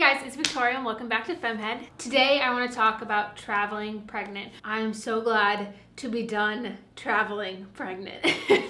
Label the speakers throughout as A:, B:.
A: guys, it's Victoria and welcome back to FemmeHead. Today I want to talk about traveling pregnant. I'm so glad to be done traveling pregnant.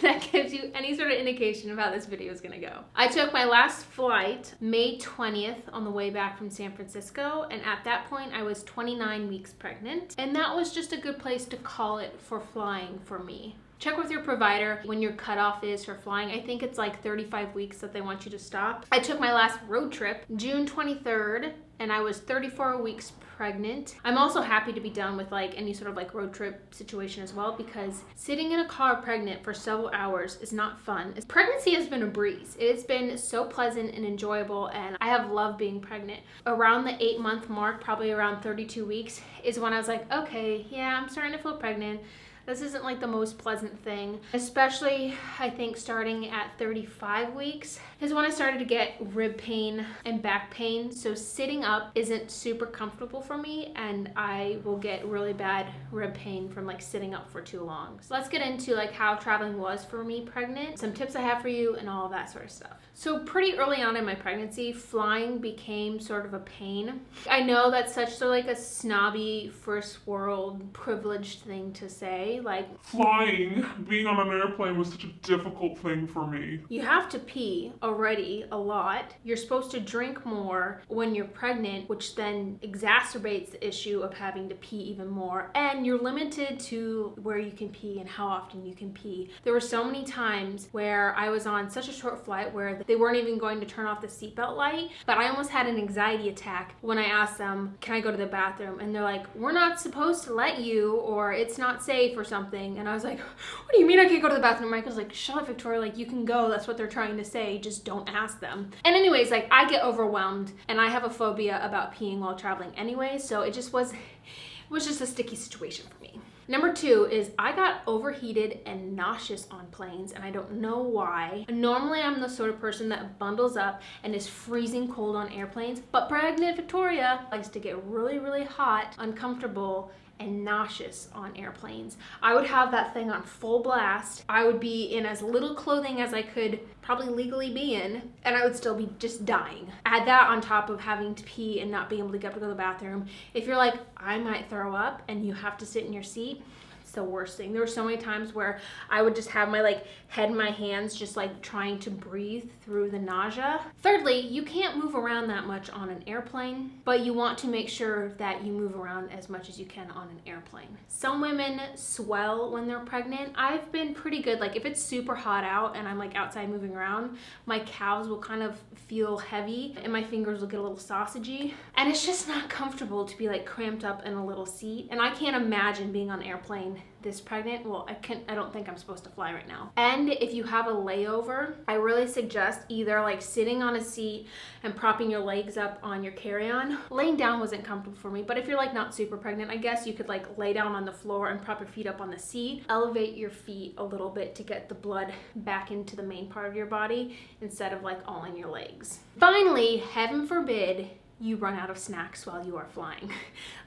A: That gives you any sort of indication of how this video is going to go. I took my last flight May 20th on the way back from San Francisco, and at that point I was 29 weeks pregnant, and that was just a good place to call it for flying for me. Check with your provider when your cutoff is for flying. I think it's like 35 weeks that they want you to stop. I took my last road trip June 23rd and I was 34 weeks pregnant. I'm also happy to be done with like any sort of like road trip situation as well, because sitting in a car pregnant for several hours is not fun. Pregnancy has been a breeze. It's been so pleasant and enjoyable, and I have loved being pregnant. Around the 8-month mark, probably around 32 weeks, is when I was like, okay, yeah, I'm starting to feel pregnant. This isn't like the most pleasant thing, especially I think starting at 35 weeks is when I started to get rib pain and back pain. So sitting up isn't super comfortable for me, and I will get really bad rib pain from like sitting up for too long. So let's get into like how traveling was for me pregnant, some tips I have for you, and all of that sort of stuff. So pretty early on in my pregnancy, flying became sort of a pain. I know that's such sort of like a snobby first world privileged thing to say. Like,
B: flying, being on an airplane was such a difficult thing for me.
A: You have to pee already a lot. You're supposed to drink more when you're pregnant, which then exacerbates the issue of having to pee even more. And you're limited to where you can pee and how often you can pee. There were so many times where I was on such a short flight where they weren't even going to turn off the seatbelt light, but I almost had an anxiety attack when I asked them, can I go to the bathroom? And they're like, we're not supposed to let you, or it's not safe or something. And I was like, what do you mean I can't go to the bathroom? Michael's like, shut up, Victoria, like you can go. That's what they're trying to say. Just don't ask them. And anyways, like I get overwhelmed and I have a phobia about peeing while traveling anyway. So it was just a sticky situation for me. Number 2 is I got overheated and nauseous on planes, and I don't know why. Normally I'm the sort of person that bundles up and is freezing cold on airplanes, but pregnant Victoria likes to get really, really hot, uncomfortable, and nauseous on airplanes. I would have that thing on full blast. I would be in as little clothing as I could probably legally be in, and I would still be just dying. Add that on top of having to pee and not being able to get up to go to the bathroom. If you're like, I might throw up and you have to sit in your seat, it's the worst thing. There were so many times where I would just have my like head in my hands just like trying to breathe through the nausea. Thirdly, you can't move around that much on an airplane, but you want to make sure that you move around as much as you can on an airplane. Some women swell when they're pregnant. I've been pretty good. Like if it's super hot out and I'm like outside moving around, my calves will kind of feel heavy and my fingers will get a little sausagey, and it's just not comfortable to be like cramped up in a little seat. And I can't imagine being on an airplane this pregnant. Well, I don't think I'm supposed to fly right now. And if you have a layover, I really suggest either like sitting on a seat and propping your legs up on your carry-on. Laying down wasn't comfortable for me, but if you're like not super pregnant, I guess you could like lay down on the floor and prop your feet up on the seat. Elevate your feet a little bit to get the blood back into the main part of your body instead of like all in your legs. Finally, heaven forbid you run out of snacks while you are flying.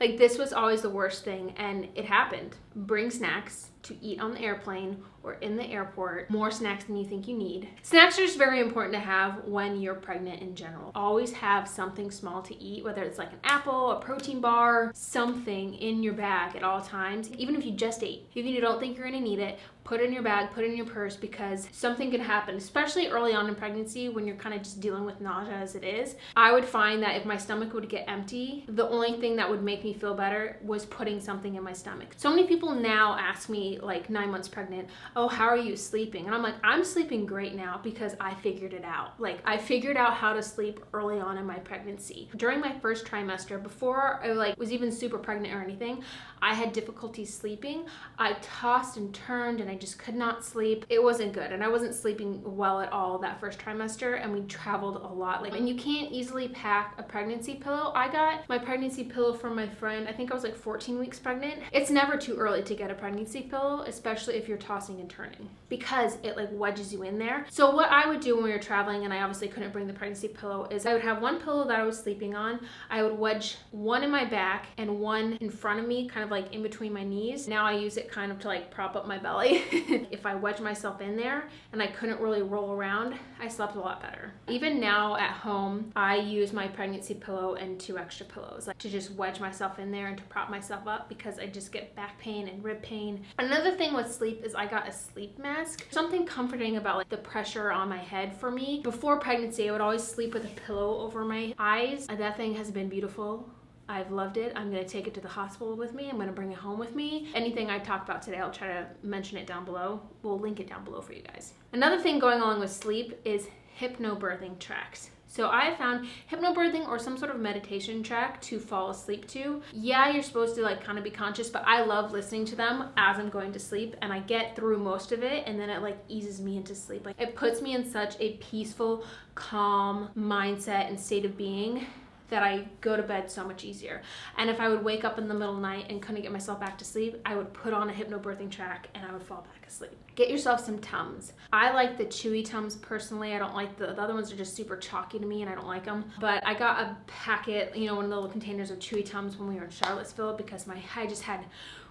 A: Like this was always the worst thing, and it happened. Bring snacks to eat on the airplane or in the airport, more snacks than you think you need. Snacks are just very important to have when you're pregnant in general. Always have something small to eat, whether it's like an apple, a protein bar, something in your bag at all times. Even if you just ate, even if you don't think you're gonna need it, put it in your bag, put it in your purse, because something can happen, especially early on in pregnancy when you're kind of just dealing with nausea as it is. I would find that if my stomach would get empty, the only thing that would make me feel better was putting something in my stomach. So many people now ask me, like 9 months pregnant, oh, how are you sleeping? And I'm like, I'm sleeping great now because I figured it out. Like I figured out how to sleep early on in my pregnancy. During my first trimester, before I like was even super pregnant or anything, I had difficulty sleeping. I tossed and turned and I just could not sleep. It wasn't good, and I wasn't sleeping well at all that first trimester, and we traveled a lot. Like, and you can't easily pack a pregnancy pillow. I got my pregnancy pillow from my friend. I think I was like 14 weeks pregnant. It's never too early to get a pregnancy pillow. pillow, especially if you're tossing and turning, because it like wedges you in there. So what I would do when we were traveling, and I obviously couldn't bring the pregnancy pillow, is I would have one pillow that I was sleeping on. I would wedge one in my back and one in front of me, kind of like in between my knees. Now I use it kind of to like prop up my belly. If I wedge myself in there and I couldn't really roll around, I slept a lot better. Even now at home, I use my pregnancy pillow and 2 extra pillows, like to just wedge myself in there and to prop myself up, because I just get back pain and rib pain. Another thing with sleep is I got a sleep mask. Something comforting about like the pressure on my head for me. Before pregnancy, I would always sleep with a pillow over my eyes, and that thing has been beautiful. I've loved it. I'm going to take it to the hospital with me. I'm going to bring it home with me. Anything I talk about today, I'll try to mention it down below. We'll link it down below for you guys. Another thing going along with sleep is hypnobirthing tracks. So I found hypnobirthing or some sort of meditation track to fall asleep to. Yeah, you're supposed to like kind of be conscious, but I love listening to them as I'm going to sleep, and I get through most of it, and then it like eases me into sleep. Like it puts me in such a peaceful, calm mindset and state of being that I go to bed so much easier. And if I would wake up in the middle of the night and couldn't get myself back to sleep, I would put on a hypnobirthing track and I would fall back asleep. Get yourself some Tums. I like the chewy Tums personally. I don't like the other ones are just super chalky to me and I don't like them. But I got a packet, you know, one of the little containers of chewy Tums when we were in Charlottesville, because I just had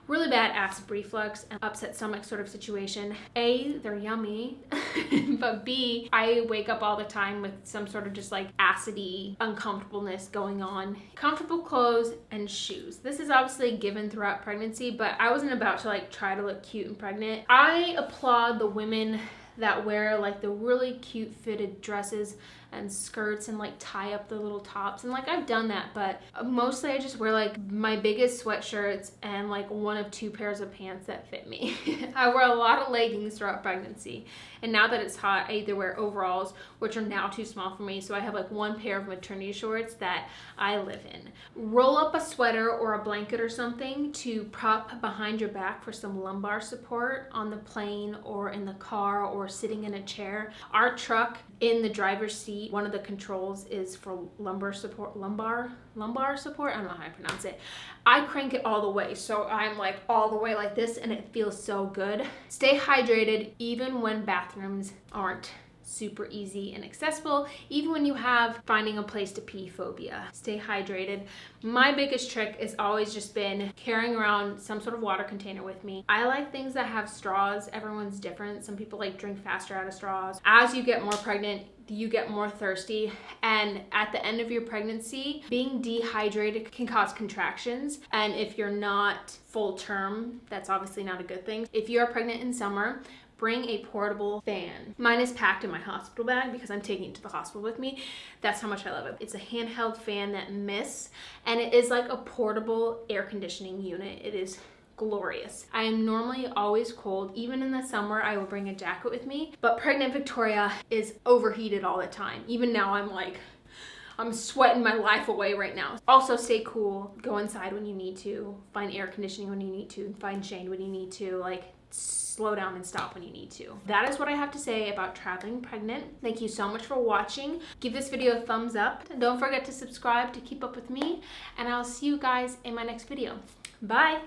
A: really bad acid reflux and upset stomach sort of situation. A, they're yummy, but B, I wake up all the time with some sort of just like acidy uncomfortableness going on. Comfortable clothes and shoes. This is obviously given throughout pregnancy, but I wasn't about to like try to look cute and pregnant. I applaud the women that wear like the really cute fitted dresses and skirts and like tie up the little tops, and like I've done that, but mostly I just wear like my biggest sweatshirts and like 1 of 2 pairs of pants that fit me. I wear a lot of leggings throughout pregnancy, and now that it's hot, I either wear overalls, which are now too small for me, so I have like 1 pair of maternity shorts that I live in. Roll up a sweater or a blanket or something to prop behind your back for some lumbar support on the plane or in the car or sitting in a chair. Our truck, in the driver's seat, one of the controls is for lumbar support. Lumbar support? I don't know how I pronounce it. I crank it all the way, so I'm like all the way like this, and it feels so good. Stay hydrated even when bathrooms aren't super easy and accessible, even when you have finding a place to pee phobia. Stay hydrated. My biggest trick has always just been carrying around some sort of water container with me. I like things that have straws. Everyone's different. Some people like drink faster out of straws. As you get more pregnant, you get more thirsty, and at the end of your pregnancy, being dehydrated can cause contractions, and if you're not full term, that's obviously not a good thing. If you're pregnant in summer, bring a portable fan. Mine is packed in my hospital bag because I'm taking it to the hospital with me. That's how much I love it. It's a handheld fan that mists, and it is like a portable air conditioning unit. It is glorious. I am normally always cold. Even in the summer, I will bring a jacket with me, but pregnant Victoria is overheated all the time. Even now, I'm sweating my life away right now. Also, stay cool. Go inside when you need to. Find air conditioning when you need to. Find shade when you need to. Like, slow down and stop when you need to. That is what I have to say about traveling pregnant. Thank you so much for watching. Give this video a thumbs up. Don't forget to subscribe to keep up with me, and I'll see you guys in my next video. Bye.